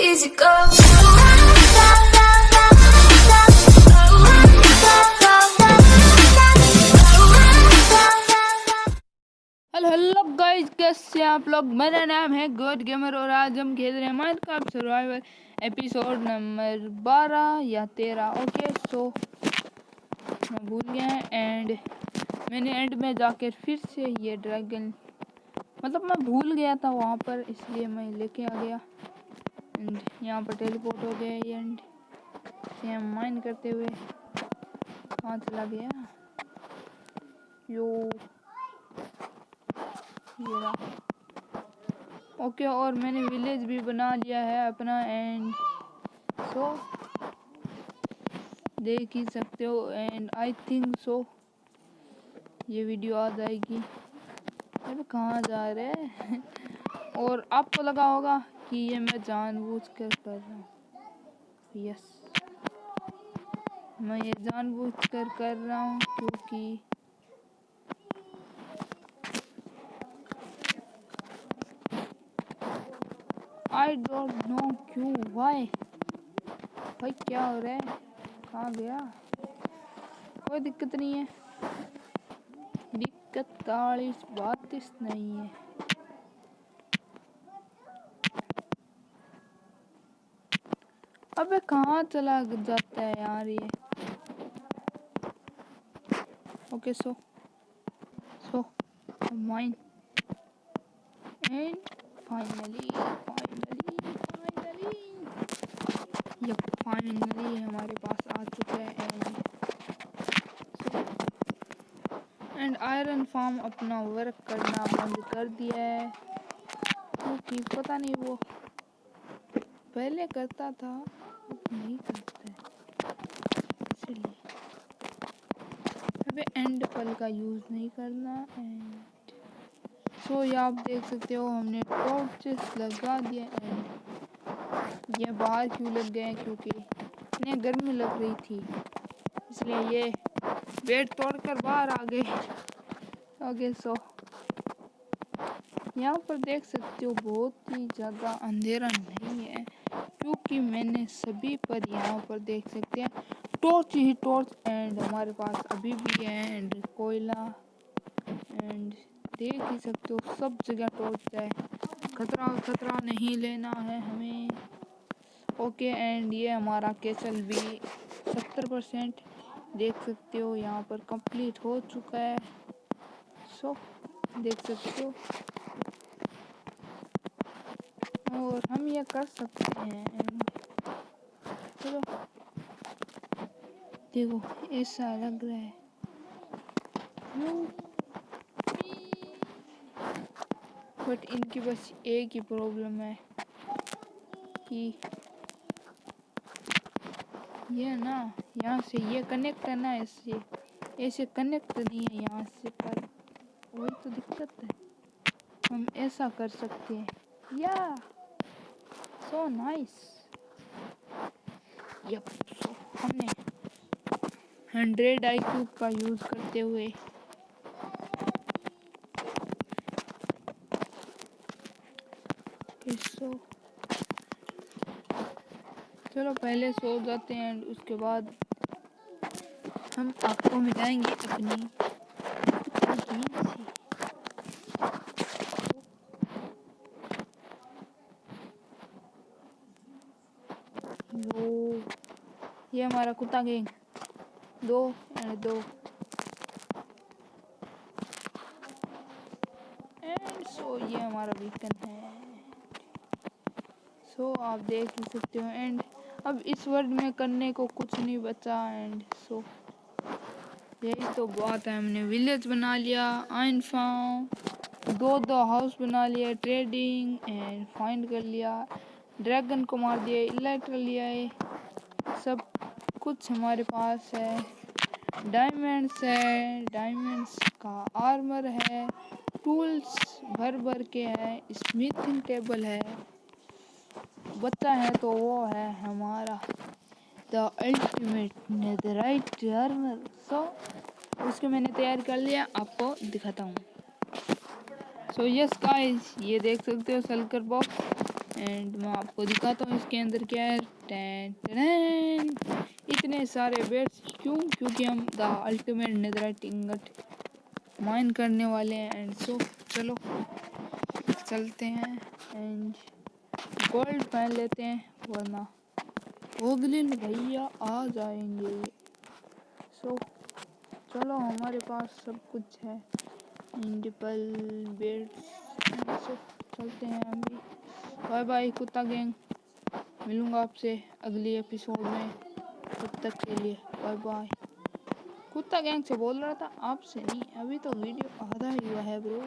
easy go. Hello hello guys, कैसे हैं आप लोग। मेरा नाम है गॉड गेमर और आज हम खेल रहे हैं माइनक्राफ्ट सर्वाइवल एपिसोड नंबर 12 या 13। ओके, सो मैं भूल गया एंड मैंने एंड में जाकर फिर से ये ड्रैगन मैं भूल गया था वहाँ पर, इसलिए मैं लेके आ गया एंड यहाँ पर टेलीपोर्ट हो गया एंड से हम माइन करते हुए कहाँ चला गया यो ये रहा। ओके, और मैंने विलेज भी बना लिया है अपना एंड सो देख ही सकते हो एंड आई थिंक सो ये वीडियो आ जाएगी। अरे कहाँ जा रहे हैं और आपको लगा होगा कि ये मैं जानबूझकर कर रहा हूँ। यस, मैं ये जानबूझकर कर रहा हूँ क्योंकि आई डोंट नो क्यों वाई। भाई क्या हो रहा है, कहाँ गया। कोई दिक्कत नहीं है, दिक्कत 40-32 नहीं है। अबे कहाँ चला जाता है यार ये। Okay, so mine and finally हमारे पास आ चुका है एंड आयरन फार्म अपना वर्क करना बंद कर दिया है क्योंकि पता नहीं वो पहले करता था अब नहीं करता है, इसलिए अबे एंड पल का यूज़ नहीं करना। एंड सो ये आप देख सकते हो हमने टॉर्चेस लगा दिया एंड ये बाहर क्यों लग गए क्योंकि इन्हें गर्मी लग रही थी, इसलिए ये बेड तोड़कर बाहर आ गए। ओके, सो यहाँ पर देख सकते हो बहुत ही ज़्यादा अंधेरा नहीं है क्योंकि मैंने सभी पर यहाँ पर देख सकते हैं टॉर्च ही टॉर्च एंड हमारे पास अभी भी है एंड कोयला एंड देख ही सकते हो सब जगह टॉर्च है। खतरा नहीं लेना है हमें। ओके, एंड ये हमारा कैसल भी 70% देख सकते हो यहाँ पर कंप्लीट हो चुका है। सो देख सकते हो और हम ये कर सकते हैं। चलो देखो ऐसा लग रहा है बट इनकी बस एक ही प्रॉब्लम है कि ये ना यहाँ से ये कनेक्ट है ना, ऐसे कनेक्ट नहीं है यहाँ से, पर वही तो दिक्कत है। हम ऐसा कर सकते हैं या सो नाइस। यप, सो हमने 100 IQ का यूज़ करते हुए चलो पहले सो जाते हैं एंड उसके बाद हम आपको मिलाएंगे अपनी ये हमारा कुत्ता गैंग 2 एंड सो ये हमारा बीकन है। सो आप देख ही सकते हो एंड अब इस वर्ल्ड में करने को कुछ नहीं बचा एंड सो यही तो बात है। हमने विलेज बना लिया, आयरन फार्म, 2 हाउस बना लिया, ट्रेडिंग एंड फाइंड कर लिया, ड्रैगन को मार दिया, इलाइटर लिया है, सब कुछ हमारे पास है। डायमंड्स है, डायमंड्स का आर्मर है, टूल्स भर के है, स्मिथिंग टेबल है, बच्चा है तो वो है हमारा द अल्टीमेट नेदराइट आर्मर। सो उसके मैंने तैयार कर लिया, आपको दिखाता हूँ। सो यस गाइस, ये देख सकते हो सल्कर बॉक्स एंड मैं आपको दिखाता हूँ इसके अंदर क्या है। टैन टैन, इतने सारे बेड्स क्यों? क्योंकि हम the ultimate netherite ingot mine करने वाले हैं। एंड सो चलो चलते हैं एंड गोल्ड पहन लेते हैं, वरना ओगलिन भैया आ जाएंगे। सो चलो हमारे पास सब कुछ है, इंडिपल बेड्स। सो चलते हैं हम भी। बाय बाय कुत्ता गैंग, मिलूंगा आपसे अगली एपिसोड में, तब तक के लिए बाय बाय। कुत्ता गैंग से बोल रहा था, आपसे नहीं, अभी तो वीडियो आधा ही हुआ है ब्रो।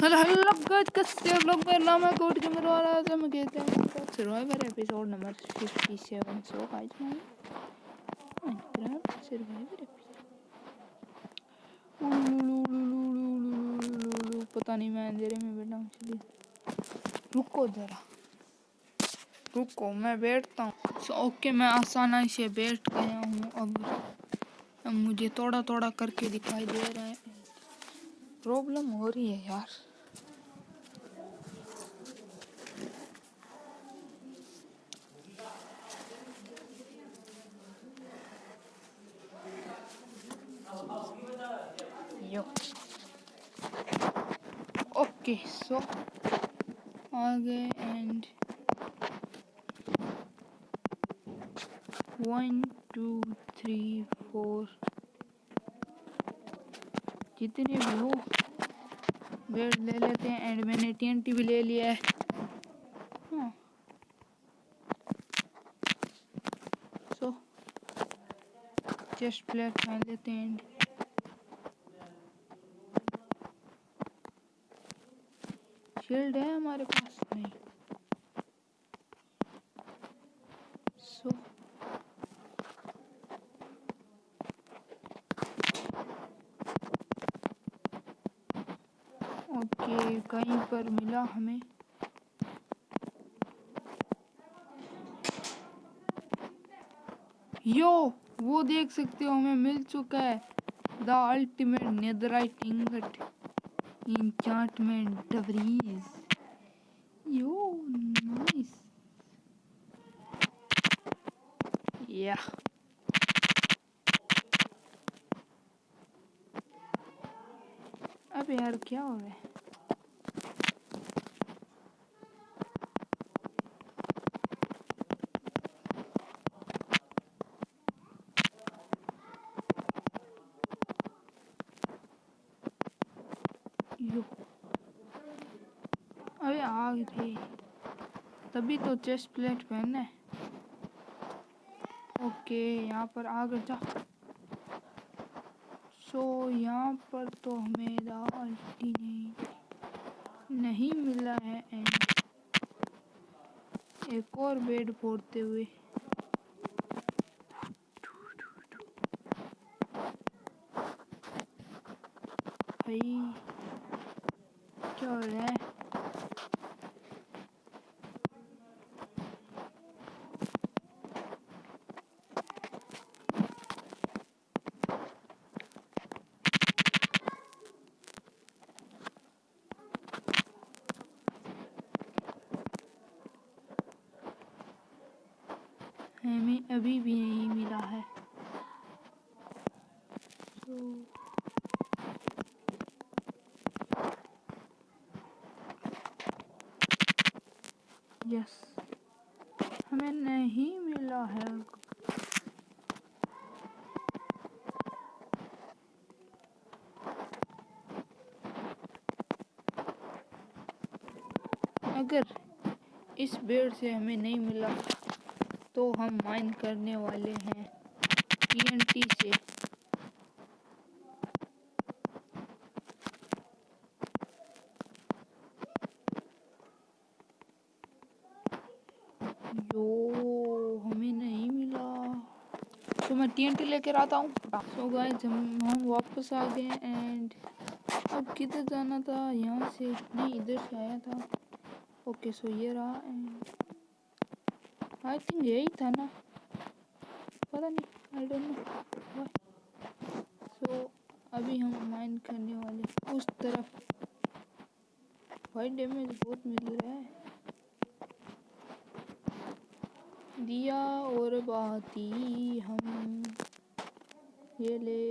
हेलो हेलो गाइस, कैसे आप लोग? मेरा नाम है कोड के मेरे वाला से मैं कहते हैं survivor episode number 57। So guys Minecraft survivor episode, पता नहीं मैं अंधेरे में बैठा हूँ। चलिए रुको जरा, रुको मैं बैठता हूँ। सो ओके, मैं आसानी से बैठ गया हूँ। अब मुझे थोड़ा थोड़ा करके दिखाई दे रहा है। प्रॉब्लम हो रही है यार। यो ओके, सो आगे एंड 1 2 3 4 जितने भी हो बेड ले लेते हैं। एंड मैंने TNT भी ले लिया है। हाँ सो चेस्ट प्लेट पहन लेते हैं। शील्ड है हमारे पास नहीं। सो ओके, कहीं पर मिला हमें। यो वो देख सकते हो, हमें मिल चुका है the ultimate netherite ingot enchantment डबरीज। यो नाइस या। अब यार क्या हो रहा है? यो अबे आग थे, तभी तो चेस्ट प्लेट पहनना है। ओके यहाँ पर आग जा। सो यहाँ पर तो हमें द अल्टीमेट नहीं मिला है। एंड एक और बेड फोड़ते हुए भाई क्या हो रहा है? हमें अभी भी नहीं मिला है। यस, हमें नहीं मिला है। अगर इस बेड से हमें नहीं मिला तो हम माइन करने वाले हैं TNT से। यो हमें नहीं मिला तो मैं TNT लेकर आता हूँ। सो गाइस हम वापस आ गए। एंड अब किधर जाना था? यहाँ से नहीं, इधर से आया था। ओके सो ये रहा। एंड आई थिंक यही था ना, पता नहीं, आई डोंट नो। सो अभी हम माइन करने वाले उस तरफ। भाई डैमेज बहुत मिल रहा है। दिया और बाती हम ये ले।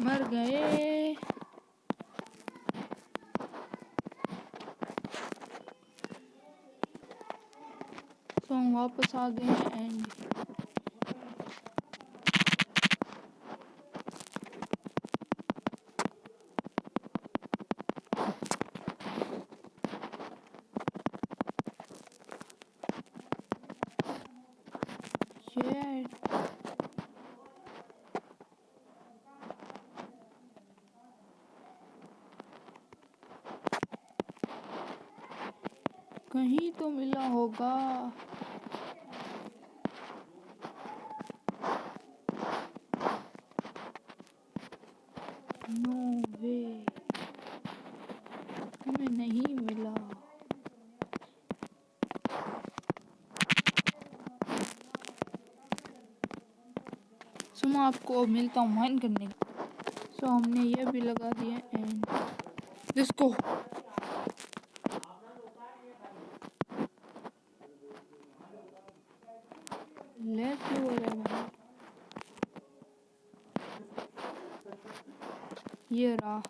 मर गए। तो हम वापस आ गए एंड कहीं तो मिला होगा। नो वे, हमें नहीं मिला। सो मैं आपको मिलता हूँ माइन करने। सो हमने ये भी लगा दिया एंड जिसको लेट हो रहा है ये रहा।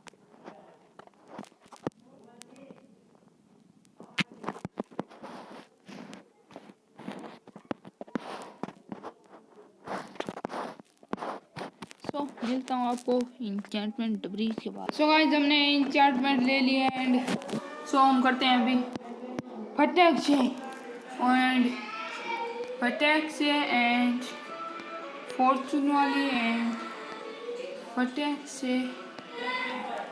सो मिलता हूँ आपको इंचेंटमेंट ब्रीज के बाद। सो गाइस हमने इंचेंटमेंट ले लिया एंड सो हम करते हैं अभी फटाक से एंड फॉर्चून वाली एंड फटाक से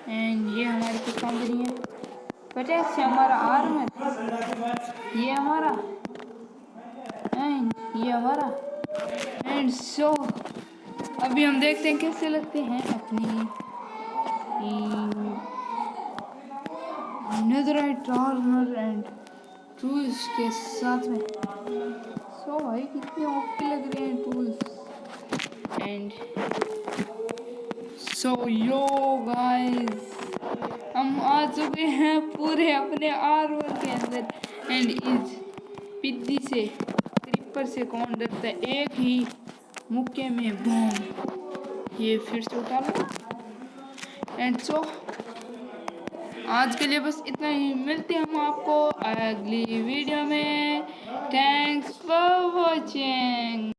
एंड ये हमारे कुछ काम नहीं है। फटाक से हमारा आर्मर ये हमारा एंड ये हमारा एंड सो अभी हम देखते हैं कैसे लगते हैं अपनी नेदराइट आर्मर एंड टूल्स के साथ में। सो भाई कितने ओके लग रहे हैं tools and so yo guys हम आ चुके हैं पूरे अपने आर्मर के अंदर एंड इस पिद्दी से क्रीपर से कौन डरता है, एक ही मुक्के में बूम। ये फिर से उठा लो एंड सो आज के लिए बस इतना ही। मिलते हैं हम आपको अगली वीडियो में। Thanks for watching.